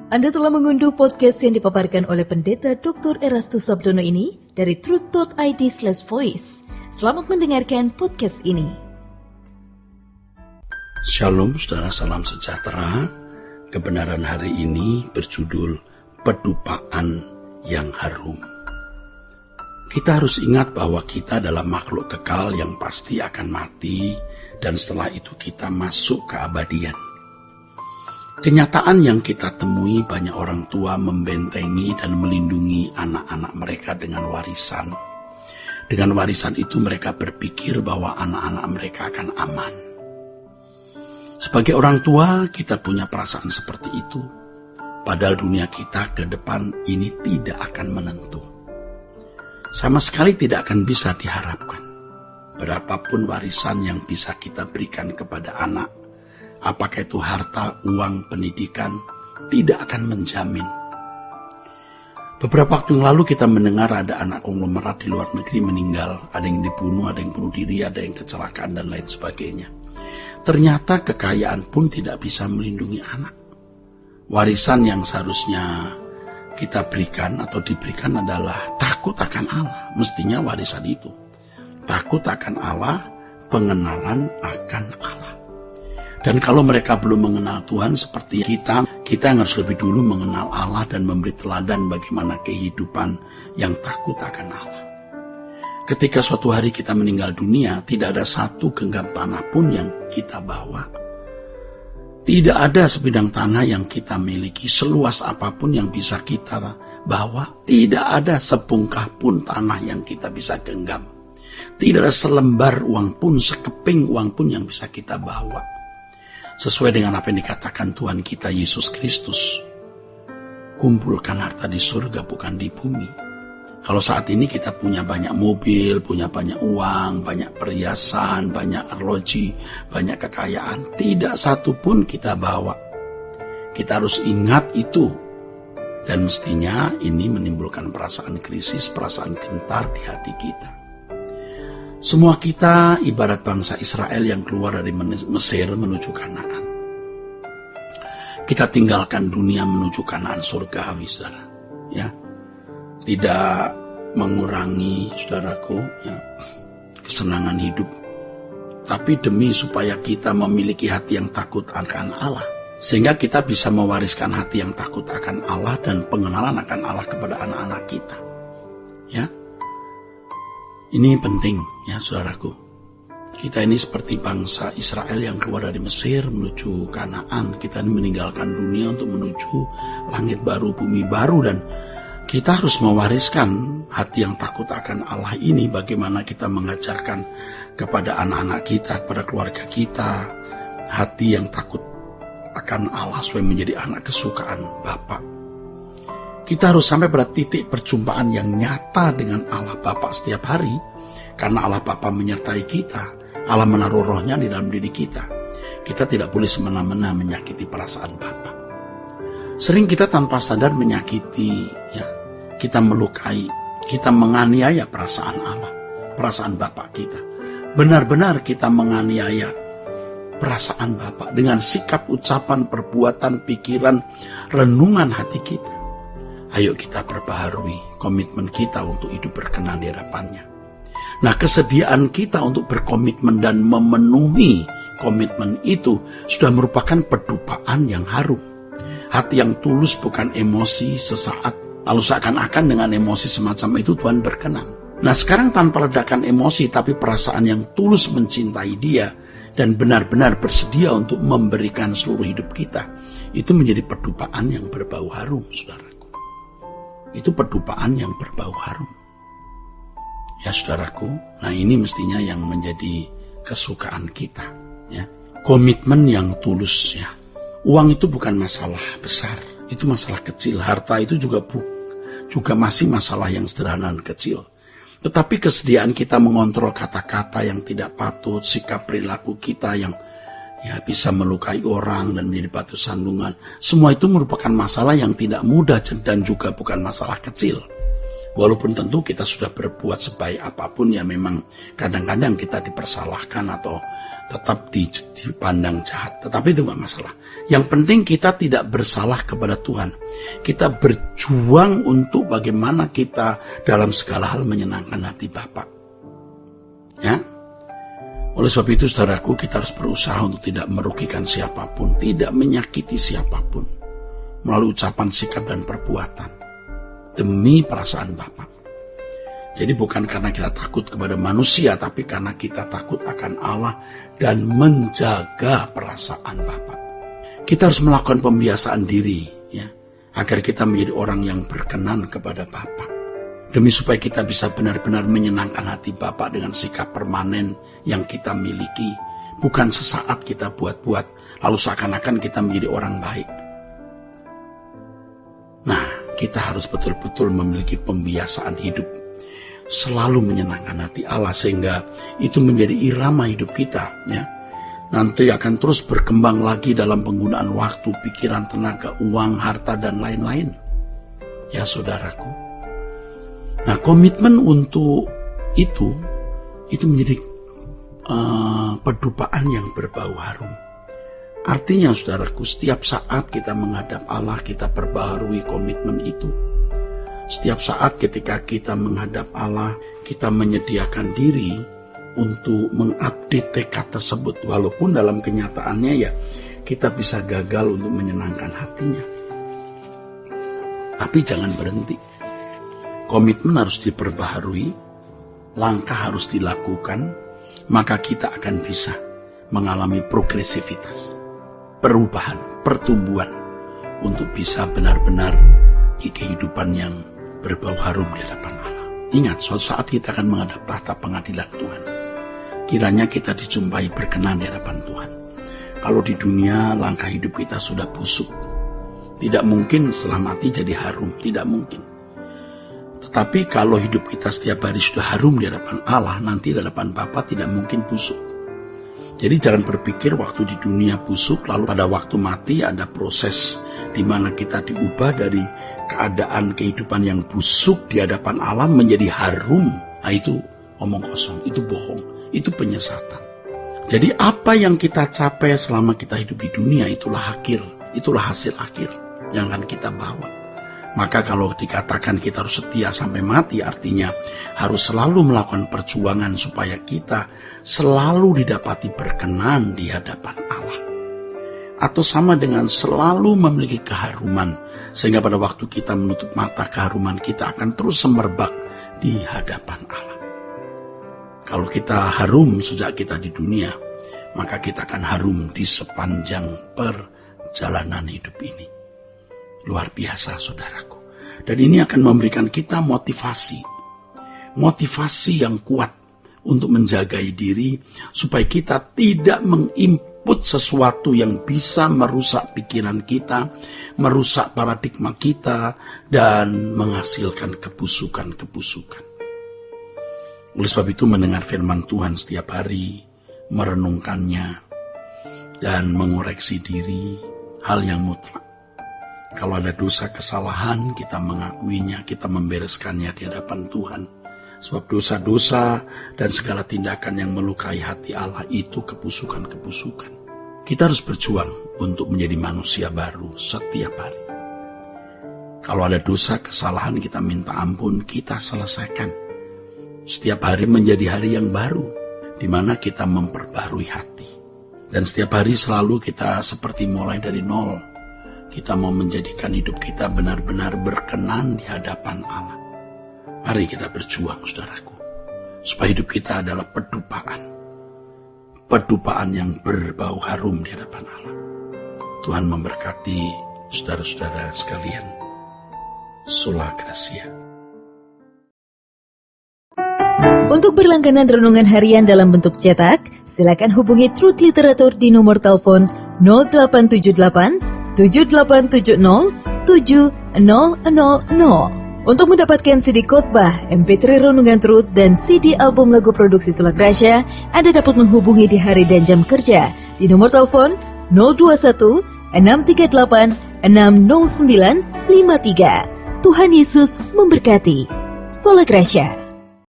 Anda telah mengunduh podcast yang dipaparkan oleh Pendeta Dr. Erastus Sabdono ini dari truth.id/voice. Selamat mendengarkan podcast ini. Shalom saudara, salam sejahtera. Kebenaran hari ini berjudul Pedupaan yang Harum. Kita harus ingat bahwa kita adalah makhluk kekal yang pasti akan mati, dan setelah itu kita masuk ke abadian. Kenyataan yang kita temui, banyak orang tua membentengi dan melindungi anak-anak mereka dengan warisan. Dengan warisan itu mereka berpikir bahwa anak-anak mereka akan aman. Sebagai orang tua, kita punya perasaan seperti itu. Padahal dunia kita ke depan ini tidak akan menentu. Sama sekali tidak akan bisa diharapkan. Berapapun warisan yang bisa kita berikan kepada anak, apakah itu harta, uang, pendidikan, tidak akan menjamin. Beberapa waktu yang lalu kita mendengar ada anak konglomerat di luar negeri meninggal. Ada yang dibunuh, ada yang bunuh diri, ada yang kecelakaan, dan lain sebagainya. Ternyata kekayaan pun tidak bisa melindungi anak. Warisan yang seharusnya kita berikan atau diberikan adalah takut akan Allah. Mestinya warisan itu. Takut akan Allah, pengenalan akan Allah. Dan kalau mereka belum mengenal Tuhan seperti kita harus lebih dulu mengenal Allah dan memberi teladan bagaimana kehidupan yang takut akan Allah. Ketika suatu hari kita meninggal dunia, tidak ada satu genggam tanah pun yang kita bawa. Tidak ada sebidang tanah yang kita miliki, seluas apapun yang bisa kita bawa. Tidak ada sebungkah pun tanah yang kita bisa genggam. Tidak ada selembar uang pun, sekeping uang pun yang bisa kita bawa. Sesuai dengan apa yang dikatakan Tuhan kita Yesus Kristus, kumpulkan harta di surga bukan di bumi. Kalau saat ini kita punya banyak mobil, punya banyak uang, banyak perhiasan, banyak arloji, banyak kekayaan, tidak satu pun kita bawa. Kita harus ingat itu. Dan mestinya ini menimbulkan perasaan krisis, perasaan gentar di hati kita. Semua kita ibarat bangsa Israel yang keluar dari Mesir menuju Kanaan. Kita tinggalkan dunia menuju Kanaan surgawi, saudara. Ya, tidak mengurangi, saudaraku, ya, kesenangan hidup. Tapi demi supaya kita memiliki hati yang takut akan Allah. Sehingga kita bisa mewariskan hati yang takut akan Allah dan pengenalan akan Allah kepada anak-anak kita. Ya. Ini penting, ya saudaraku. Kita ini seperti bangsa Israel yang keluar dari Mesir menuju Kanaan. Kita ini meninggalkan dunia untuk menuju langit baru, bumi baru. Dan kita harus mewariskan hati yang takut akan Allah ini. Bagaimana kita mengajarkan kepada anak-anak kita, kepada keluarga kita, hati yang takut akan Allah supaya menjadi anak kesukaan Bapa. Kita harus sampai pada titik perjumpaan yang nyata dengan Allah Bapa setiap hari. Karena Allah Bapa menyertai kita. Allah menaruh rohnya di dalam diri kita. Kita tidak boleh semena-mena menyakiti perasaan Bapa. Sering kita tanpa sadar menyakiti, ya, kita melukai, kita menganiaya perasaan Allah, perasaan Bapa kita. Benar-benar kita menganiaya perasaan Bapa dengan sikap, ucapan, perbuatan, pikiran, renungan hati kita. Ayo kita perbaharui komitmen kita untuk hidup berkenan di hadapannya. Nah, kesediaan kita untuk berkomitmen dan memenuhi komitmen itu sudah merupakan pedupaan yang harum. Hati yang tulus bukan emosi sesaat. Lalu seakan-akan dengan emosi semacam itu Tuhan berkenan. Nah, sekarang tanpa ledakan emosi tapi perasaan yang tulus mencintai Dia dan benar-benar bersedia untuk memberikan seluruh hidup kita, itu menjadi pedupaan yang berbau harum, saudara. Itu pedupaan yang berbau harum. Ya saudaraku, nah ini mestinya yang menjadi kesukaan kita. Ya. Komitmen yang tulus. Ya. Uang itu bukan masalah besar, itu masalah kecil. Harta itu juga masih masalah yang sederhana dan kecil. Tetapi kesediaan kita mengontrol kata-kata yang tidak patut, sikap perilaku kita yang ya bisa melukai orang dan menjadi batu sandungan. Semua itu merupakan masalah yang tidak mudah dan juga bukan masalah kecil. Walaupun tentu kita sudah berbuat sebaik apapun, ya memang kadang-kadang kita dipersalahkan atau tetap dipandang jahat. Tetapi itu gak masalah. Yang penting kita tidak bersalah kepada Tuhan. Kita berjuang untuk bagaimana kita dalam segala hal menyenangkan hati Bapa. Ya. Oleh sebab itu saudaraku, kita harus berusaha untuk tidak merugikan siapapun, tidak menyakiti siapapun melalui ucapan, sikap, dan perbuatan demi perasaan Bapa. Jadi bukan karena kita takut kepada manusia, tapi karena kita takut akan Allah dan menjaga perasaan Bapa. Kita harus melakukan pembiasaan diri, ya, agar kita menjadi orang yang berkenan kepada Bapa. Demi supaya kita bisa benar-benar menyenangkan hati Bapa dengan sikap permanen yang kita miliki. Bukan sesaat kita buat-buat, lalu seakan-akan kita menjadi orang baik. Nah, kita harus betul-betul memiliki pembiasaan hidup selalu menyenangkan hati Allah, sehingga itu menjadi irama hidup kita, ya. Nanti akan terus berkembang lagi dalam penggunaan waktu, pikiran, tenaga, uang, harta, dan lain-lain. Ya saudaraku. Nah, komitmen untuk itu menjadi pedupaan yang berbau harum. Artinya saudaraku, setiap saat kita menghadap Allah, kita perbaharui komitmen itu. Setiap saat ketika kita menghadap Allah, kita menyediakan diri untuk mengupdate tekad tersebut. Walaupun dalam kenyataannya ya kita bisa gagal untuk menyenangkan hatinya. Tapi jangan berhenti. Komitmen harus diperbaharui, langkah harus dilakukan, maka kita akan bisa mengalami progresivitas, perubahan, pertumbuhan untuk bisa benar-benar di kehidupan yang berbau harum di hadapan Allah. Ingat, suatu saat kita akan menghadap tahta pengadilan Tuhan. Kiranya kita dijumpai berkenan di hadapan Tuhan. Kalau di dunia langkah hidup kita sudah busuk, tidak mungkin setelah mati jadi harum, tidak mungkin. Tetapi kalau hidup kita setiap hari sudah harum di hadapan Allah, nanti di hadapan Bapa tidak mungkin busuk. Jadi jangan berpikir waktu di dunia busuk, lalu pada waktu mati ada proses di mana kita diubah dari keadaan kehidupan yang busuk di hadapan Allah menjadi harum. Nah, itu omong kosong, itu bohong, itu penyesatan. Jadi apa yang kita capai selama kita hidup di dunia itulah hasil akhir yang akan kita bawa. Maka kalau dikatakan kita harus setia sampai mati, artinya harus selalu melakukan perjuangan supaya kita selalu didapati berkenan di hadapan Allah. Atau sama dengan selalu memiliki keharuman, sehingga pada waktu kita menutup mata, keharuman kita akan terus semerbak di hadapan Allah. Kalau kita harum sejak kita di dunia, maka kita akan harum di sepanjang perjalanan hidup ini. Luar biasa saudaraku. Dan ini akan memberikan kita motivasi yang kuat untuk menjagai diri supaya kita tidak menginput sesuatu yang bisa merusak pikiran kita, merusak paradigma kita, dan menghasilkan kebusukan-kebusukan. Oleh sebab itu mendengar firman Tuhan setiap hari, merenungkannya, dan mengoreksi diri, hal yang mutlak. Kalau ada dosa kesalahan, kita mengakuinya, kita membereskannya di hadapan Tuhan. Sebab dosa-dosa dan segala tindakan yang melukai hati Allah itu kebusukan-kebusukan. Kita harus berjuang untuk menjadi manusia baru setiap hari. Kalau ada dosa kesalahan, kita minta ampun, kita selesaikan. Setiap hari menjadi hari yang baru, di mana kita memperbarui hati. Dan setiap hari selalu kita seperti mulai dari nol. Kita mau menjadikan hidup kita benar-benar berkenan di hadapan Allah. Mari kita berjuang, saudaraku, supaya hidup kita adalah pedupaan yang berbau harum di hadapan Allah. Tuhan memberkati saudara-saudara sekalian. Sola Gracia. Untuk berlangganan renungan harian dalam bentuk cetak, silakan hubungi Truth Literatur di nomor telepon 0878 7870 7000. Untuk mendapatkan CD khotbah, MP3 Renungan Truth, dan CD album lagu produksi Sola Gracia, Anda dapat menghubungi di hari dan jam kerja di nomor telepon 021 638 60953. Tuhan Yesus memberkati. Sola Gracia.